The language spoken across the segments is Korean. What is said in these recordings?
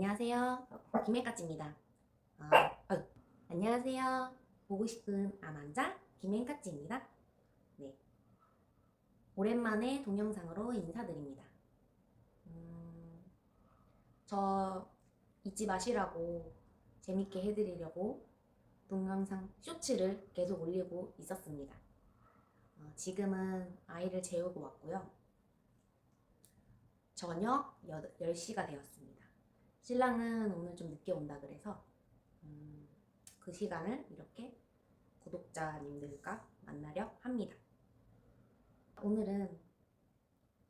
안녕하세요. 김앤까찌입니다. 어, 안녕하세요. 보고 싶은 암환자 김앤까찌입니다. 네, 오랜만에 동영상으로 인사드립니다. 저 잊지 마시라고 재밌게 해드리려고 동영상 쇼츠를 계속 올리고 있었습니다. 지금은 아이를 재우고 왔고요. 저녁 10시가 되었습니다. 신랑은 오늘 좀 늦게 온다 그래서 그 시간을 이렇게 구독자님들과 만나려 합니다. 오늘은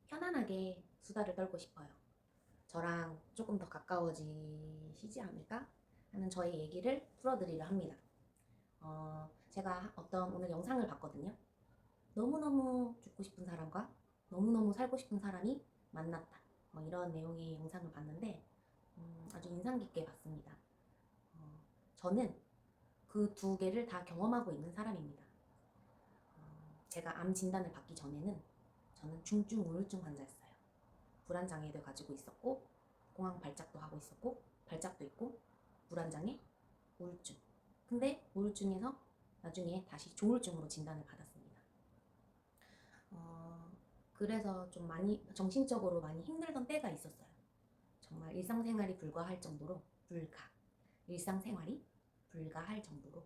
편안하게 수다를 떨고 싶어요. 저랑 조금 더 가까워지시지 않을까 하는 저의 얘기를 풀어드리려 합니다. 제가 오늘 영상을 봤거든요. 너무너무 죽고 싶은 사람과 너무너무 살고 싶은 사람이 만났다. 이런 내용의 영상을 봤는데 아주 인상 깊게 봤습니다. 저는 그 두 개를 다 경험하고 있는 사람입니다. 제가 암 진단을 받기 전에는 저는 중증 우울증 환자였어요. 불안장애도 가지고 있었고 공황 발작도 하고 있었고 발작도 있고 불안장애, 우울증. 근데 우울증에서 나중에 다시 조울증으로 진단을 받았습니다. 그래서 좀 많이 정신적으로 많이 힘들던 때가 있었어요. 정말 일상생활이 불가할 정도로 일상생활이 불가할 정도로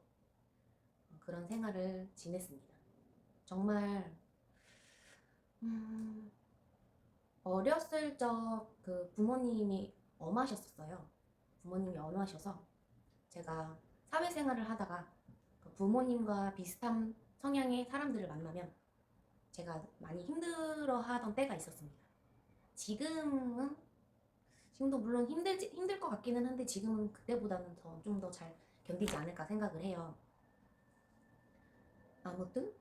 그런 생활을 지냈습니다. 정말 어렸을 적 그 부모님이 엄하셨어요. 부모님이 엄하셔서 제가 사회생활을 하다가 그 부모님과 비슷한 성향의 사람들을 만나면 제가 많이 힘들어하던 때가 있었습니다. 지금도 물론 힘들 것 같기는 한데 지금은 그때보다는 좀 더 잘 견디지 않을까 생각을 해요. 아무튼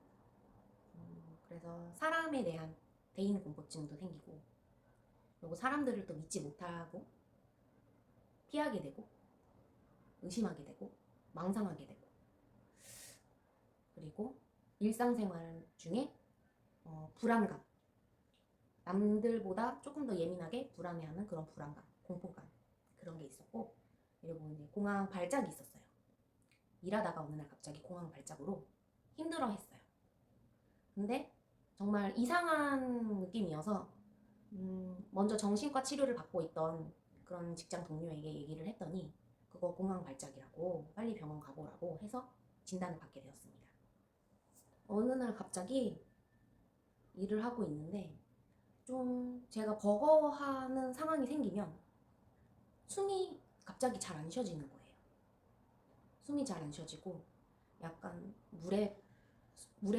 그래서 사람에 대한 대인 공포증도 생기고, 그리고 사람들을 또 믿지 못하고 피하게 되고 의심하게 되고 망상하게 되고, 그리고 일상생활 중에 불안감, 남들보다 조금 더 예민하게 불안해하는 그런 불안감, 공포감, 그런 게 있었고, 그리고 이제 공황 발작이 있었어요. 일하다가 어느 날 갑자기 공황 발작으로 힘들어했어요. 근데 정말 이상한 느낌이어서 먼저 정신과 치료를 받고 있던 그런 직장 동료에게 얘기를 했더니 그거 공황 발작이라고 빨리 병원 가보라고 해서 진단을 받게 되었습니다. 어느 날 갑자기 일을 하고 있는데 좀 제가 버거워하는 상황이 생기면 숨이 갑자기 잘 안 쉬어지는 거예요. 숨이 잘 안 쉬어지고 약간 물에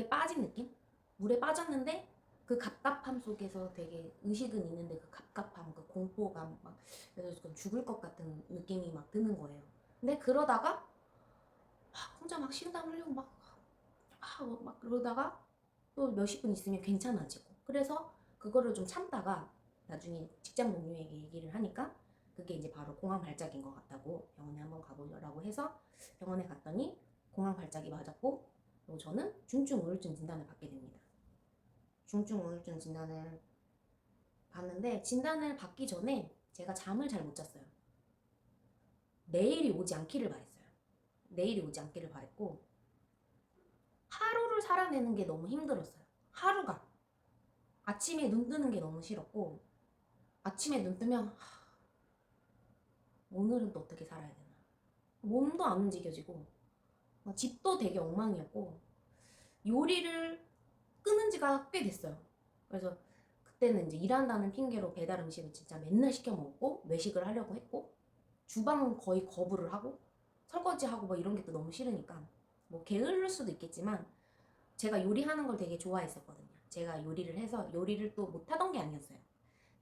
빠진 느낌? 물에 빠졌는데 그 갑갑함 속에서 되게 의식은 있는데 그 갑갑함, 그 공포감, 막 그래서 죽을 것 같은 느낌이 막 드는 거예요. 근데 그러다가 혼자 막 식은땀 흘리고 막 그러다가 또 몇십 분 있으면 괜찮아지고, 그래서 그거를 좀 참다가 나중에 직장 동료에게 얘기를 하니까 그게 이제 바로 공황 발작인 것 같다고 병원에 한번 가보려고 해서 병원에 갔더니 공황 발작이 맞았고, 그리고 저는 중증 우울증 진단을 받게 됩니다. 중증 우울증 진단을 받는데 진단을 받기 전에 제가 잠을 잘 못 잤어요. 내일이 오지 않기를 바랬어요. 내일이 오지 않기를 바랬고, 하루를 살아내는 게 너무 힘들었어요. 하루가 아침에 눈 뜨는 게 너무 싫었고, 아침에 눈 뜨면 오늘은 또 어떻게 살아야 되나, 몸도 안 움직여지고 집도 되게 엉망이었고, 요리를 끊은 지가 꽤 됐어요. 그래서 그때는 이제 일한다는 핑계로 배달 음식을 진짜 맨날 시켜 먹고 외식을 하려고 했고, 주방은 거의 거부를 하고 설거지하고 뭐 이런 게 또 너무 싫으니까 뭐 게으를 수도 있겠지만 제가 요리하는 걸 되게 좋아했었거든요. 제가 요리를 해서 요리를 또 못하던 게 아니었어요.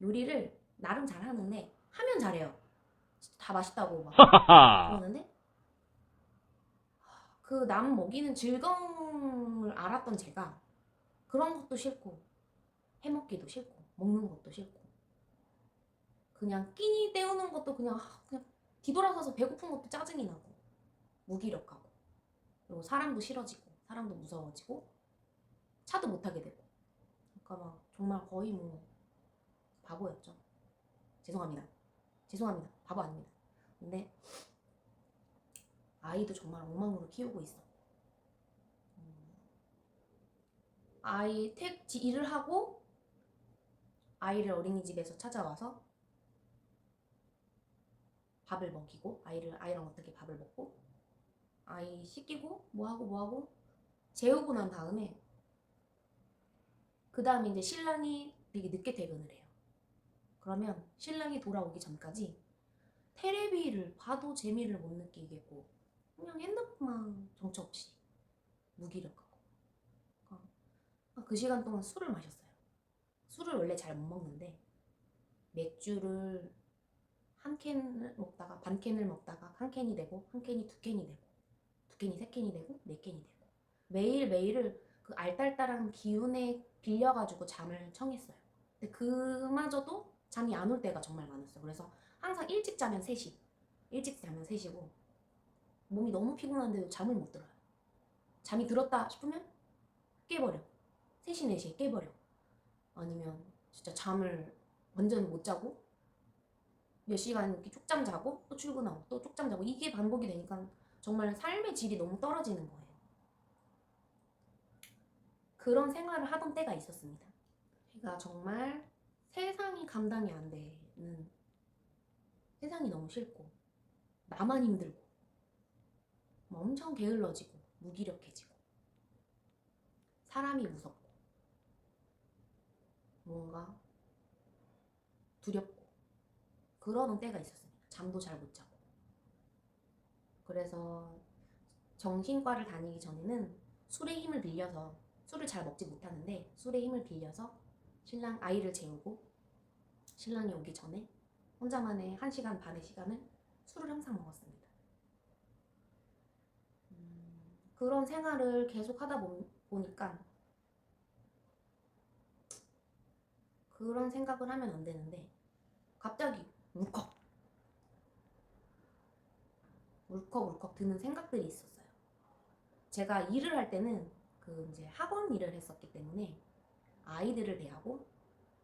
요리를 나름 잘하는데 하면 잘해요. 다 맛있다고 막 그러는데 그 남 먹이는 즐거움을 알았던 제가 그런 것도 싫고 해먹기도 싫고 먹는 것도 싫고 그냥 끼니 때우는 것도 그냥 뒤돌아서서 배고픈 것도 짜증이 나고 무기력하고, 그리고 사람도 싫어지고 사람도 무서워지고 차도 못 타게 되고, 그러니까 막 정말 거의 뭐 바보였죠. 죄송합니다. 죄송합니다. 바보 아닙니다. 근데 아이도 정말 엉망으로 키우고 있어. 아이 일을 하고 아이를 어린이집에서 찾아와서 밥을 먹이고 아이랑 어떻게 밥을 먹고 아이 씻기고 뭐하고 재우고 난 다음에 그 다음에 이제 신랑이 되게 늦게 퇴근을 해요. 그러면 신랑이 돌아오기 전까지 테레비를 봐도 재미를 못 느끼겠고 그냥 핸드폰만 정처없이 무기력하고 그 시간 동안 술을 마셨어요. 술을 원래 잘 못 먹는데 맥주를 한 캔을 먹다가 반 캔을 먹다가 한 캔이 되고 한 캔이 두 캔이 되고 두 캔이 세 캔이 되고 네 캔이 되고 매일매일을 그 알딸딸한 기운에 빌려가지고 잠을 청했어요. 근데 그마저도 잠이 안 올 때가 정말 많았어요. 그래서 항상 일찍 자면 3시 일찍 자면 3시고 몸이 너무 피곤한데도 잠을 못 들어요. 잠이 들었다 싶으면 깨버려. 3시 4시에 깨버려. 아니면 진짜 잠을 완전 못 자고 몇 시간 이렇게 쪽잠 자고 또 출근하고 또 쪽잠 자고 이게 반복이 되니까 정말 삶의 질이 너무 떨어지는 거예요. 그런 생활을 하던 때가 있었습니다. 제가 정말 세상이 감당이 안 되는, 세상이 너무 싫고 나만 힘들고 엄청 게을러지고 무기력해지고 사람이 무섭고 뭔가 두렵고 그러는 때가 있었습니다. 잠도 잘 못 자고. 그래서 정신과를 다니기 전에는 술의 힘을 빌려서, 술을 잘 먹지 못하는데 술의 힘을 빌려서 신랑 아이를 재우고 신랑이 오기 전에 혼자만의 1시간 반의 시간을 술을 항상 먹었습니다. 그런 생활을 계속 하다 보니까 그런 생각을 하면 안 되는데 갑자기 울컥 드는 생각들이 있었어요. 제가 일을 할 때는 그 이제 학원 일을 했었기 때문에 아이들을 대하고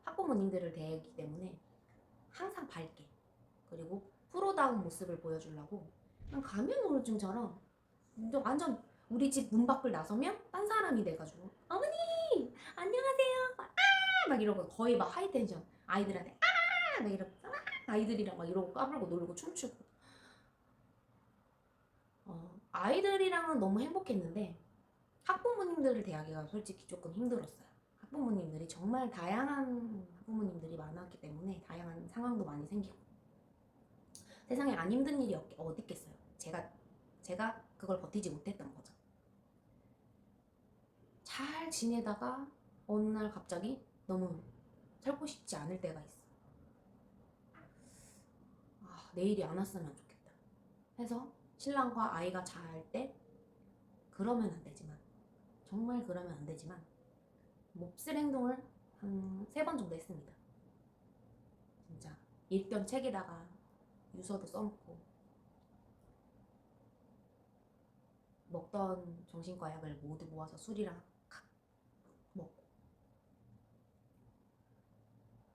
학부모님들을 대하기 때문에 항상 밝게 그리고 프로다운 모습을 보여주려고 그냥 가면우울증처럼 완전 우리 집 문 밖을 나서면 딴 사람이 돼가지고 어머니 안녕하세요 막 이러고 거의 막 하이텐션 아이들한테 막 이러고 아이들이랑 막 이러고 까불고 놀고 춤추고 아이들이랑은 너무 행복했는데 학부모님들을 대하기가 솔직히 조금 힘들었어요. 학부모님들이 정말 다양한 학부모님들이 많았기 때문에 다양한 상황도 많이 생기고 세상에 안 힘든 일이 어디 있겠어요. 제가 그걸 버티지 못했던 거죠. 잘 지내다가 어느 날 갑자기 너무 살고 싶지 않을 때가 있어. 내일이 안 왔으면 좋겠다 해서 신랑과 아이가 잘 때 그러면 안 되지만 정말 그러면 안 되지만 몹쓸 행동을 한 3번 정도 했습니다. 진짜 읽던 책에다가 유서도 써놓고 먹던 정신과 약을 모두 모아서 술이랑 먹고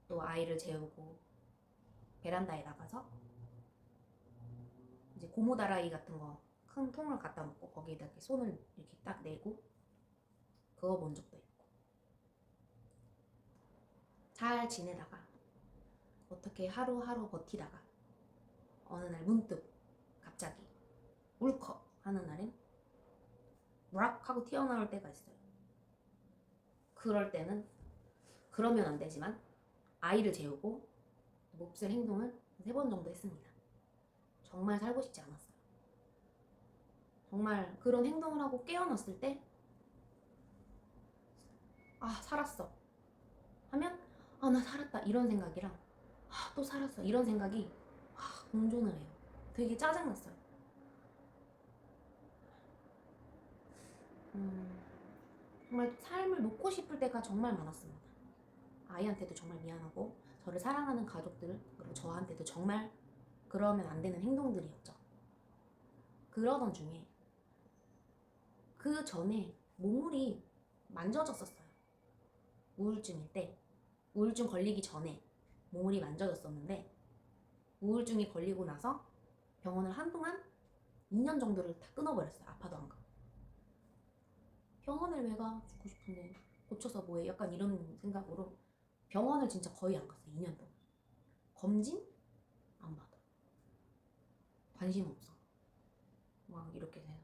또 아이를 재우고 베란다에 나가서 이제 고무다라이 같은 거 큰 통을 갖다 놓고 거기에다 이렇게 손을 이렇게 딱 내고 그거 본 적도 있고 잘 지내다가 어떻게 하루하루 버티다가 어느 날 문득 갑자기 울컥 하는 날엔 무락 하고 튀어나올 때가 있어요. 그럴 때는 그러면 안 되지만 아이를 재우고 몹쓸 행동을 3번 정도 했습니다. 정말 살고 싶지 않았어요. 정말 그런 행동을 하고 깨어났을 때 살았어 하면 나 살았다 이런 생각이랑 또 살았어 이런 생각이 공존을 해요. 되게 짜증났어요. 정말 삶을 놓고 싶을 때가 정말 많았습니다. 아이한테도 정말 미안하고 저를 사랑하는 가족들 그리고 저한테도 정말 그러면 안 되는 행동들이었죠. 그러던 중에 그 전에 몸물이 만져졌었어요. 우울증일 때 우울증 걸리기 전에 몸물이 만져졌었는데 우울증이 걸리고 나서 병원을 한동안 2년 정도를 다 끊어버렸어요. 아파도 안 가고. 병원을 왜 가? 죽고 싶은데 고쳐서 뭐해? 약간 이런 생각으로 병원을 진짜 거의 안 갔어요. 2년 동안. 검진? 안 받아. 관심 없어. 막 이렇게 돼서.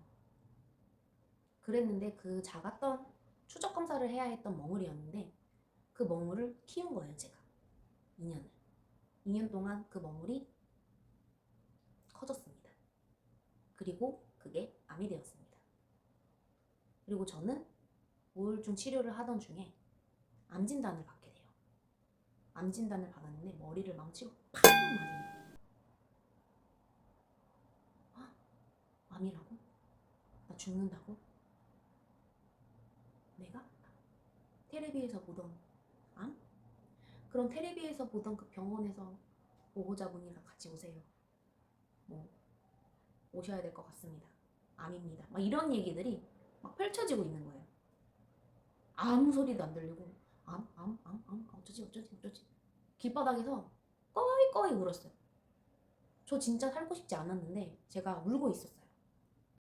그랬는데 그 작았던 추적 검사를 해야 했던 멍울이었는데 그 멍울을 키운 거예요. 제가 2년을. 2년 동안 그 멍울이 커졌습니다. 그리고 그게 암이 되었습니다. 그리고 저는 우울증 치료를 하던 중에 암 진단을 받게 돼요. 암 진단을 받았는데 머리를 망치고 팍 맞은 거예요. 아, 암이라고? 나 죽는다고? 내가? 텔레비에서 보던 암? 그럼 텔레비에서 보던 그 병원에서 보호자분이랑 같이 오세요. 뭐 오셔야 될 것 같습니다. 암입니다. 막 이런 얘기들이 막 펼쳐지고 있는 거예요. 아무 소리도 안 들리고 암 어쩌지 길바닥에서 꺼이꺼이 울었어요. 저 진짜 살고 싶지 않았는데 제가 울고 있었어요.